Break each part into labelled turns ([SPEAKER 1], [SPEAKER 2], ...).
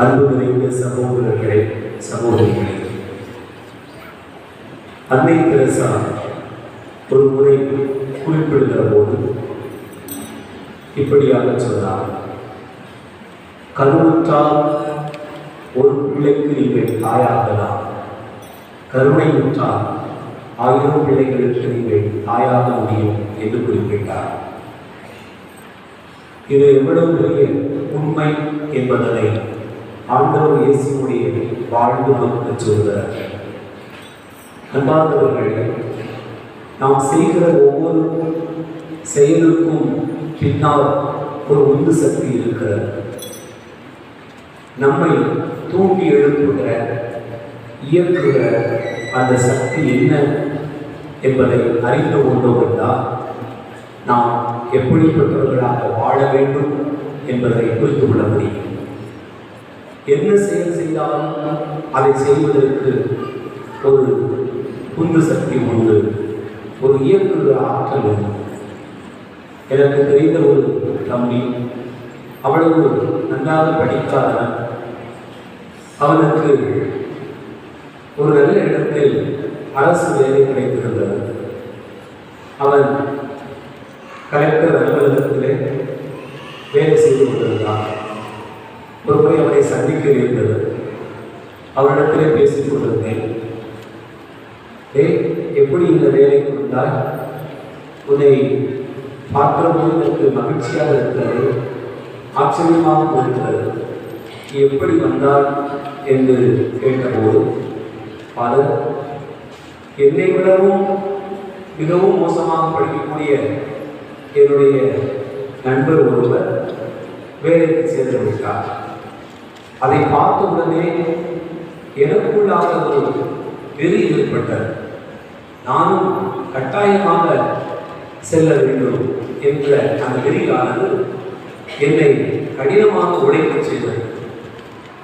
[SPEAKER 1] அன்பு நிறைந்த சகோதரர்களே, சகோதரிகளே, அன்னை தெரசா ஒரு முறை குறிப்பிடுகிற போது இப்படியாக சொன்னார்: கருவுற்றால் ஒரு பிள்ளைக்கு நீங்கள் தாயாகலாம், கருணையுற்றால் 1000 பிள்ளைகளுக்கு நீங்கள் தாயாக முடியும் என்று குறிப்பிட்டார். இது எவ்வளவு பெரிய உண்மை என்பதனை ஆண்டவர் இயேசுவுடைய வாழ்வு நமக்கு சொல்கிறார். அன்பார்ந்தவர்களே, நாம் செய்கிற ஒவ்வொரு செயலுக்கும் பின்னால் ஒரு உந்து சக்தி இருக்கிறது. நம்மை தூண்டி எழுப்புகிற, இயக்குகிற அந்த சக்தி என்ன என்பதை அறிந்து கொண்டோம் என்றால் நாம் எப்படிப்பட்டவர்களாக வாழ வேண்டும் என்பதை புரிந்து கொள்ள முடியும். என்ன செயல் செய்தாலும் அதை செய்வதற்கு ஒரு உந்து சக்தி உண்டு, ஒரு இயக்குகிற ஆற்றல் உண்டு. எனக்கு தெரிந்த ஒரு தம்பி, அவ்வளவு நன்றாக படிக்காதவன், அவனுக்கு ஒரு நல்ல இடத்தில் அரசு வேலை கிடைத்திருந்தது. அவன் கலெக்டர் அலுவலகத்திலே வேலை செய்து கொண்டிருந்தான். ஒரு முறை அவனை சந்திக்க இருந்தது. அவனிடத்திலே பேசிக் கொண்டிருந்தேன். எப்படி இந்த வேலை கொடுத்தால்? உன்னை பார்க்கிறபோது எனக்கு மகிழ்ச்சியாக இருக்கிறது, ஆச்சரியமாக இருக்கிறது. எப்படி வந்தால் என்று கேட்டபோது, பலர் என்னை விடவும் மிகவும் மோசமாக படிக்கக்கூடிய என்னுடைய நண்பர் ஒருவர் வேலைக்கு சேர்ந்து விட்டார். அதை பார்த்த உடனே எனக்குள்ளாக ஒரு வெறி ஏற்பட்டது. நானும் கட்டாயமாக செல்ல வேண்டும் என்ற அந்த வெறியானது என்னை கடினமாக உழைக்க செய்தது.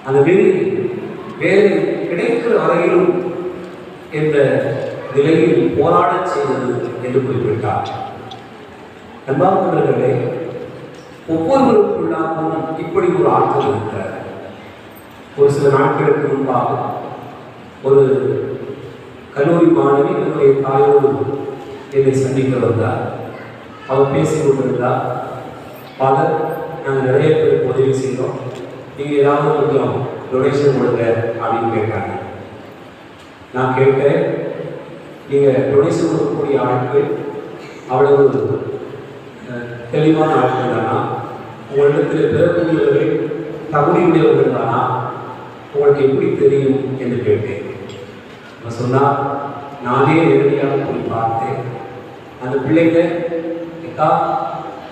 [SPEAKER 1] அந்த வெறி வேலை கிடைக்கிற வரையிலும் என்ற நிலையில் போராடச் செய்தது என்று குறிப்பிட்டார். அன்பார்ந்தவர்களே, ஒவ்வொருவருக்குள்ளாகவும் இப்படி ஒரு ஆற்றல் இருக்கிறார். ஒரு சில நாட்களுக்கு முன்பாக ஒரு கல்லூரி மாணவி என்னுடைய தாயோடு என்னை சந்திக்க வந்தார். அவர் பேசிக் கொண்டிருந்தார். ஃபாதர், நாங்கள் நிறைய பேருக்கு உதவி செய்கிறோம், நீங்கள் ஏதாவது கொஞ்சம் டொனேஷன் கொடுங்க அப்படின்னு கேட்டாங்க. நான் கேட்டேன், நீங்கள் டொனேஷன் கொடுக்கக்கூடிய ஆட்கள் அவ்வளவு தெளிவான ஆட்கள் தானா? உங்களிடத்தில் பிறப்புள்ளவர்கள் தகுதியுடையவர்கள் தானா? உங்களுக்கு எப்படி தெரியும் என்று கேட்டேன். நான் சொன்னால், நானே நேரடியாக போய் பார்த்தேன். அந்த பிள்ளைங்க ஏக்கா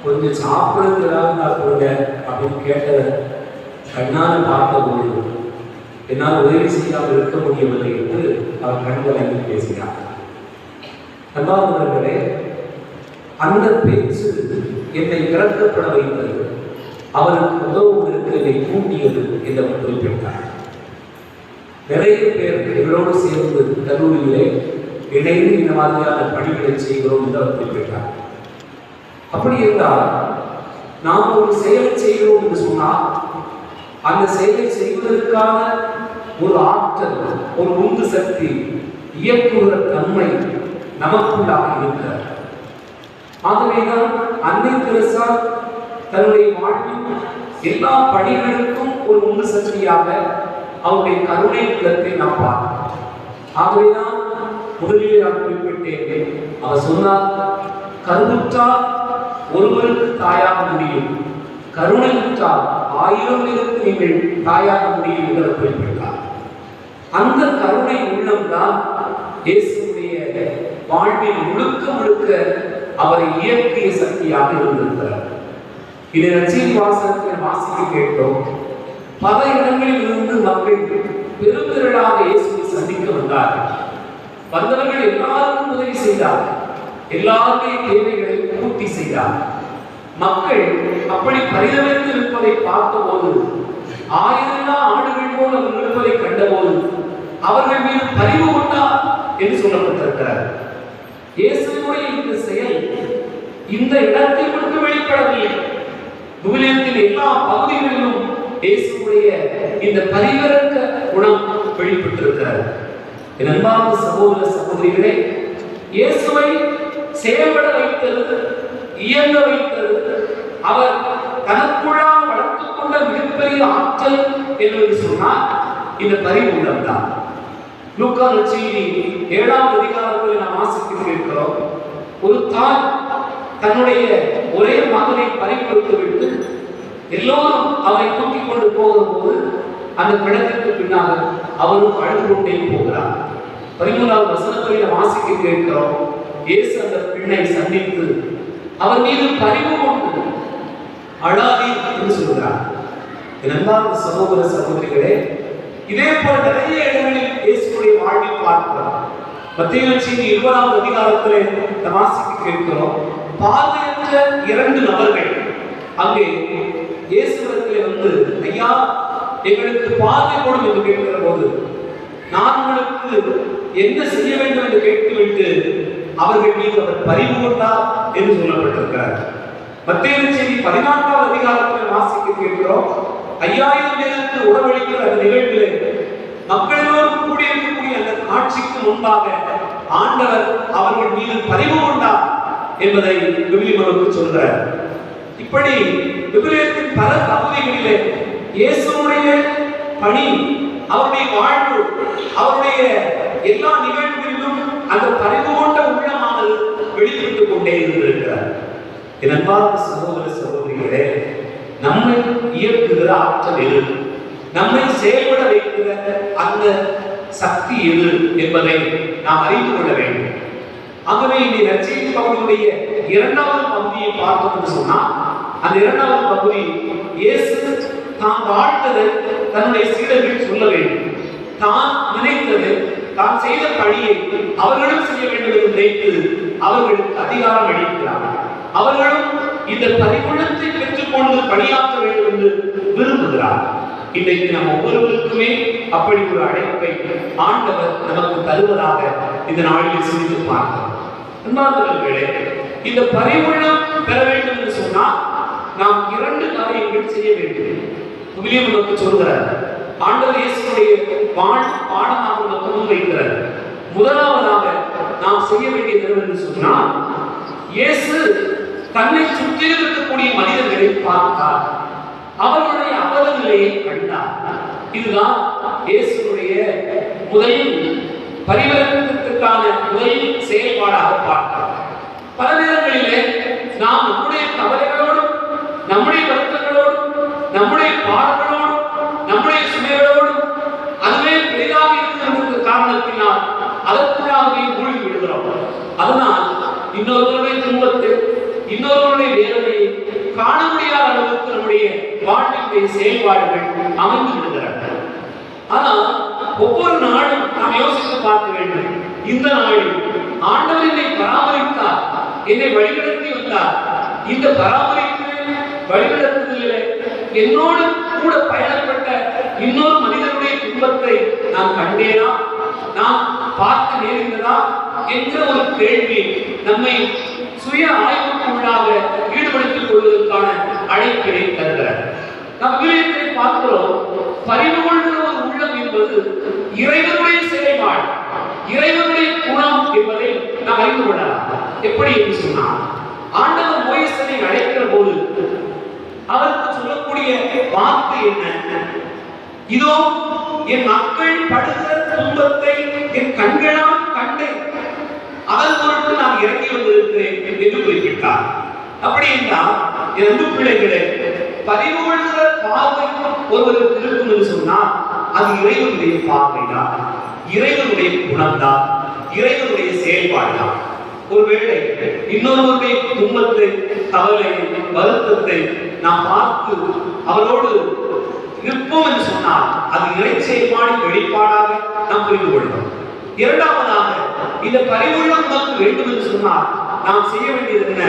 [SPEAKER 1] கொஞ்சம் சாப்பிடுறது ஏதாவது நான் கொடுங்க அப்படின்னு கேட்ட கண்ணால் பார்த்தபோது என்னால் உதவி செய்யாமல் இருக்க முடியவில்லை என்று அவர் கண்களை பேசினார். அன்பார்ந்தவர்களே, அந்த பேச்சு என்னை இறக்கப்பட வைத்தது, அவருக்கு உதவுவதற்கு என்னை தூண்டியது என்று அவர் குறிப்பிட்டார். நிறைய பேர் எங்களோடு சேர்ந்து கல்லூரியிலே இணைந்து இந்த மாதிரியான பணிகளை செய்கிறோம் என்று அவர் குறிப்பிட்டார். அப்படி என்றால் நாம் ஒரு செயலை செய்கிறோம் என்று சொன்னால் அந்த செயலை செய்வதற்கான ஒரு ஆற்றல், ஒரு உந்து சக்தி, இயக்குகிற தன்மை நமக்குள்ளாக இருக்கிறார். ஆகவேதான் அன்னை தெரசா தன்னுடைய வாழ்வின் எல்லா பணிகளுக்கும் ஒரு உந்து சக்தியாக அவருடைய கருணை குலத்தை நாம் பார்க்கிறோம். ஆகவேதான் முதலில் நான் குறிப்பிட்டேன். அவர் சொன்னார், கருவுற்றால் ஒருவருக்கு தாயாக முடியும், கருணையுற்றால் 1000 பேருக்கு நீங்கள் தாயாக முடியும் என்று குறிப்பிட்டார். அந்த கருணை உள்ளம்தான் இயேசுடைய வாழ்வில் முழுக்க முழுக்க அவரை இயக்கிய சக்தியாக இருந்திருக்கிறார். இதை நற்செய்தி வாசகத்தில் வாசிக்க கேட்டோம். பல இடங்களில் இருந்து மக்கள் பெருந்திரளாக இயேசுவை சந்திக்க வந்தார்கள். வந்தவர்கள் எல்லாருக்கும் உதவி செய்தார்கள், எல்லாருடைய தேவைகளை பூர்த்தி செய்தார்கள். மக்கள் அப்படி பரிதவித்து இருப்பதை பார்த்தபோது, 1000 ஆடுகள் போல் அவர் இருப்பதை கண்டபோது அவர்கள் மீது பரிவு கொண்டார் என்று சொல்லப்பட்டிருக்கிறார். இயேசுவுடைய இந்த செயல் இந்த இடத்தில் மட்டும் வெளிப்படவில்லை, விவிலியத்தின் எல்லா பகுதிகளிலும் இயேசுவுடைய இந்த பரிவரக்க குணம் வெளிப்பட்டிருக்கிறது. என் அன்பார்ந்த சகோதர சகோதரிகளே, இயேசுவை செயல்பட வைத்தது, இயங்க வைத்தது, அவர் தனக்குள்ளால் வளர்த்துக் கொண்ட மிகப்பெரிய ஆற்றல் என்று சொன்னால் இந்த பரிவுள்ளம் தான். லூக்கா நற்செய்தி 7ஆம் அதிகாரத்தில் நாம் வாசித்து இருக்கிறோம். ஒரு தாய் தன்னுடைய ஒரே மகனை பறிகொடுத்து விட்டு எல்லோரும் அவரை தூக்கிக் கொண்டு போகும்போது அந்த கிடத்திற்கு பின்னாக அவரும் அழுது கொண்டே போகிறார். 13ஆவது வசனத்தில் நாம் வாசிக்க கேட்கிறோம். இயேசு அந்த பெண்ணை சந்தித்து அவர் மீது பரிவு கொண்டு அழாதே என்று சொல்கிறார். இரண்டாவது சகோதர சகோதரிகளே, இதே போல நிறைய இடங்களில் இயேசுடைய வாழ்வில் பார்க்கிறோம். மத்தேயு நற்செய்தி 20ஆவது அதிகாரத்திலே நாம் வாசிக்க கேட்கிறோம். பார்வையற்ற 2 நபர்கள் அங்கே இயேசுவிடத்திலே வந்து, ஐயா எங்களுக்கு பார்வை கொடும் என்று கேட்கிற போது, நான் உங்களுக்கு என்ன செய்ய வேண்டும் என்று கேட்டுவிட்டு அவர்கள் மீது அவர் பரிவு கொண்டார் என்று சொல்லப்பட்டிருக்கிறார். மத்தேயு நற்செய்தி 14ஆவது அதிகாரத்தில் வாசிக்க கேட்கிறோம். 5000 பேருக்கு உணவளிக்கிற அந்த நிகழ்விலே மக்களோடு கூடியிருக்கக்கூடிய அந்த காட்சிக்கு முன்பாக ஆண்டவர் அவர்கள் மீது பரிவு கொண்டார் என்பதை விவிலியம் நமக்கு சொல்கிறார். இப்படி விவிலியத்தின் பல பகுதிகளிலே இயேசுவுடைய பணி, அவருடைய வாழ்வு, அவருடைய எல்லா நிகழ்வுகளிலும் அந்த பரிவு கொண்ட உள்ளமானது வெளிப்பட்டுக் கொண்டே இருந்திருக்கிறார். என் அன்பார்ந்த சகோதர சகோதரிகளே, நம்மை இயக்குகிற ஆற்றல் எது, நம்மை செயல்பட வைக்கிற அந்த சக்தி எது என்பதை நாம் அறிந்து கொள்ள வேண்டும். ஆகவே இந்த நற்செய்தி பகுதியுடைய 2வது பகுதியை பார்த்தோம் என்று சொன்னால், அந்த 2வது பகுதி இயேசு தான் வாழ்ந்ததை தன்னுடைய சீடர்கள் சொல்ல வேண்டும். தான் நினைத்தது, தான் செய்த பணியை அவர்களும் செய்ய வேண்டும் என்று நினைத்து அவர்களுக்கு அதிகாரம் அளிக்கிறார்கள். அவர்களும் இந்த பரிவுள்ளத்தை பெற்றுக்கொண்டு பணியாற்ற வேண்டும் என்று விரும்புகிறார்கள். இன்றைக்கு நம்ம ஒவ்வொருவருக்குமே அப்படி ஒரு அழைப்பை ஆண்டவர் நமக்கு தருவதாக இந்த நாளில் சிந்தித்து பார்க்கிறோம். அன்பார்ந்தவர்களே, இந்த பரிவுள்ளம் பெற வேண்டும் என்று சொன்னால் நாம் 2 காரியங்கள் செய்ய வேண்டும். விவிலியம் நமக்கு சொல்கிறார். ஆண்டவர் இயேசுவுடைய பாடமாக நமக்கு முன்வைக்கிறார். முதலாவதாக நாம் செய்ய வேண்டியது என்று சொன்னால், இயேசு தன்னை சுற்றி இருக்கக்கூடிய மனிதர்களை பார்த்தார், அவர்களுடைய அவலநிலையை கண்டார். இதுதான் இயேசுடைய முதல் பரிவர்த்தனத்திற்கான முதல் செயல்பாடாக பார்த்தார். பல நேரங்களிலே நாம் நம்முடைய கவலைகளோடும், நம்முடைய வருத்தங்களோடும், நம்முடைய பாடங்களோடும், நம்முடைய சுமைகளோடும் அதுவே பெரிதாக இருக்கிற காரணத்தினால் அதற்குள்ளாகவே மூழ்கி விடுகிறோம். அதனால் இன்னொருவருடைய துன்பத்தை, இன்னொருவருடைய வேதனையை காண முடியாத அளவுக்கு நம்முடைய வாழ்க்கையுடைய செயல்பாடுகள் அமைந்து விடுகிறார்கள். ஆனால் ஒவ்வொரு நாளும் நாம் யோசித்து பார்க்க வேண்டும். இந்த நாளில் ஆண்டவர் என்னை பராமரித்தார், என்னை வழிநடத்தி வந்தார். இந்த பராமரிப்பு வழிநடத்துதலிலே என்னோடு கூட பயணப்பட்ட இன்னொரு மனிதனுடைய துன்பத்தை நான் கண்டேனா, நான் பார்க்க நேர்ந்ததா என்ற ஒரு கேள்வி நம்மை சுய ஆய்வுக்குள்ளாக ஈடுபடுத்திக் கொள்வதற்கான அழைப்பினை தருகிறார். நாம் விவிலியத்தை பார்க்கிறோம். பரிவு கொள்கிற ஒரு உள்ளம் என்பது இறைவனுடைய செயல்பாடு, இறைவனுடைய குணம் என்பதை நாம் அறிந்து கொள்ளலாம். எப்படி என்று சொன்னால், ஆண்டவர் மோசேயை அழைக்கிற போது அவருக்கு சொல்லக்கூடிய வார்த்தை என்ன? இதோ என் மக்கள் படுகிற துன்பத்தை என் கண்களால் கண்டேன், அதன் பொருட்டு நான் இறங்கி வந்திருக்கிறேன் என்று குறிப்பிட்டார். அப்படி என்றால் என் அன்பு பிள்ளைகளே, பரிவு கொள்கிற பார்வை ஒருவருக்கு இருக்கும் என்று சொன்னால் அது இறைவனுடைய பார்வைதான், இறைவனுடைய குணம்தான், இறைவனுடைய செயல்பாடுதான். ஒருவேளை இன்னொருவருடைய துன்பத்தை, கவலை, வருத்தத்தை நாம் பார்த்து அவரோடு நிற்போம் என்று சொன்னால் அது இறை செயல்பாடு வெளிப்பாடாக நாம் புரிந்து கொள்கிறோம். இரண்டாவதாக, இந்த பரிவுள்ளம் நமக்கு வேண்டும் என்று சொன்னால் நாம் செய்ய வேண்டியது என்ன?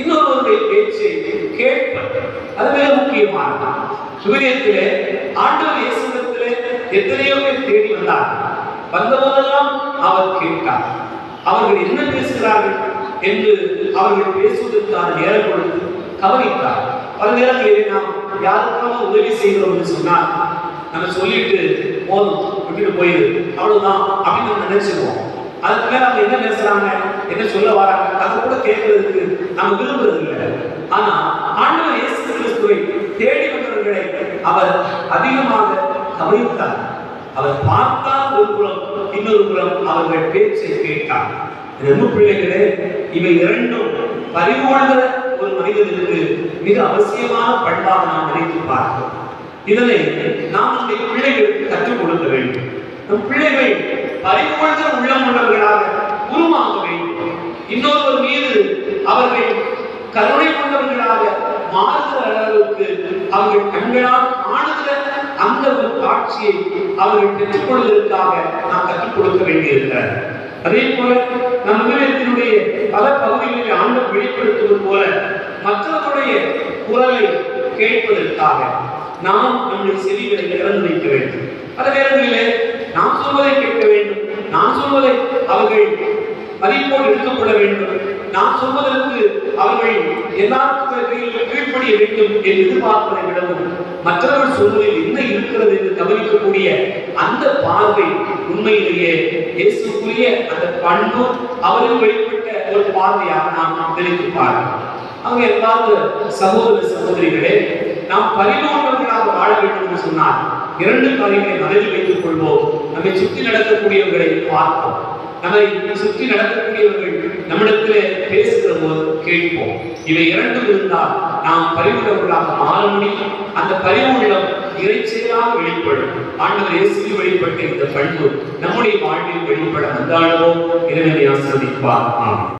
[SPEAKER 1] இன்னொருவருடைய பேச்சை கேட்பது. அது மிக முக்கியமானது. விவிலியத்திலே ஆண்டவர் இயேசுவிடத்திலே எத்தனையோ பேர் தேடி வந்தார். வந்தவரெல்லாம் அவர் கேட்டார். அவர்கள் என்ன பேசுகிறார்கள் என்று அவர்கள் பேசுவதற்கான நேரம் கொடுத்து கவனித்தார். பல நேரங்களிலே நாம் யாருக்காவது உதவி செய்கிறோம்னு சொன்னா நம்ம சொல்லிட்டு போதும் விட்டுட்டு போயிரு அவ்வளவுதான் அப்படின்னு நம்ம நினைச்சிருவோம். அதுக்கு மேல அவங்க என்ன பேசுறாங்க, என்ன சொல்ல வராங்க, அதை கூட கேட்கறதுக்கு நம்ம விரும்புறது இல்லை. ஆனா ஆண்டவர் இயேசு கிறிஸ்துவை தேடி வந்தவர்களை அவர் அதிகமாக கவனித்தார். அவர் பார்த்தால் ஒரு புறம், இன்னொரு புறம் அவர்கள் பேச்சை கேட்டார். அன்பு பிள்ளைகளே, இவை இரண்டும் பரிவுள்ள ஒரு மனிதனுக்கு மிக அவசியமான பண்பாக நாம் நினைத்து பார்க்கிறோம். இதனை நாம் நம்முடைய பிள்ளைகளுக்கு கற்றுக் கொடுக்க வேண்டும். நம் பிள்ளைகள் பரிவுள்ள உள்ளம் உள்ளவர்களாக உருவாக வேண்டும். இன்னொருவர் மீது அவர்கள் கருணை கொண்டவர்களாக மாறுகிற அளவுக்கு அவர்கள் கண்களால் காணுகிற அந்த ஒரு காட்சியை அவர்கள் பெற்றுக்கொள்வதற்காக நாம் கற்றுக் கொடுக்க வேண்டியிருக்கிறார். அதே போல நம் உலகத்தினுடைய பல பகுதிகளில் ஆண்டவர் வெளிப்படுத்துவது போல மற்றவருடைய குரலை கேட்பதற்காக நாம் நம்முடைய செவிகளை திறந்து வைக்க வேண்டும். பல நேரங்களிலே நாம் சொல்வதை கேட்க வேண்டும், நாம் சொல்வதை அவர்கள் மதிப்போடு எடுத்துக்கொள்ள வேண்டும், நாம் சொல்வதற்கு அவர்கள் எல்லாருக்கும் கீழ்ப்படிய வேண்டும் என்று எதிர்பார்ப்பதை விடவும் மற்றவர்கள் சொல்வதில் என்ன இருக்கிறது என்று கவனிக்கக்கூடிய அந்த பார்வை உண்மையிலேயே இயேசுக்குரிய அந்த பண்பு அவரில் வெளிப்பட்ட ஒரு பார்வையாக நாம் நினைத்து பார்க்கிறோம். அவங்க எல்லாரும் சகோதர சகோதரிகளே, நாம் பரிமாற்றங்களாக வாழ வேண்டும் என்று சொன்னால் இரண்டு காரியங்களை மனதில் வைத்துக் கொள்வோம். நம்மை சுற்றி நடக்கக்கூடியவர்களை பார்ப்போம், நம்மை சுற்றி நடக்கக்கூடியவர்கள் நம்மிடத்திலே பேசுகிற போது கேட்போம். இவை இரண்டும் இருந்தால் நாம் பரிவுள்ளவர்களாக மாற முடியும். அந்த பரிவுள்ளம் இறைச்செயலாக வெளிப்படும். ஆண்டவர் இயேசுவில் வெளிப்பட்ட இந்த பண்பு நம்முடைய வாழ்வில் வெளிப்பட வந்தாலும் இறைவனை ஆசீர்வதிப்பார். ஆமென்.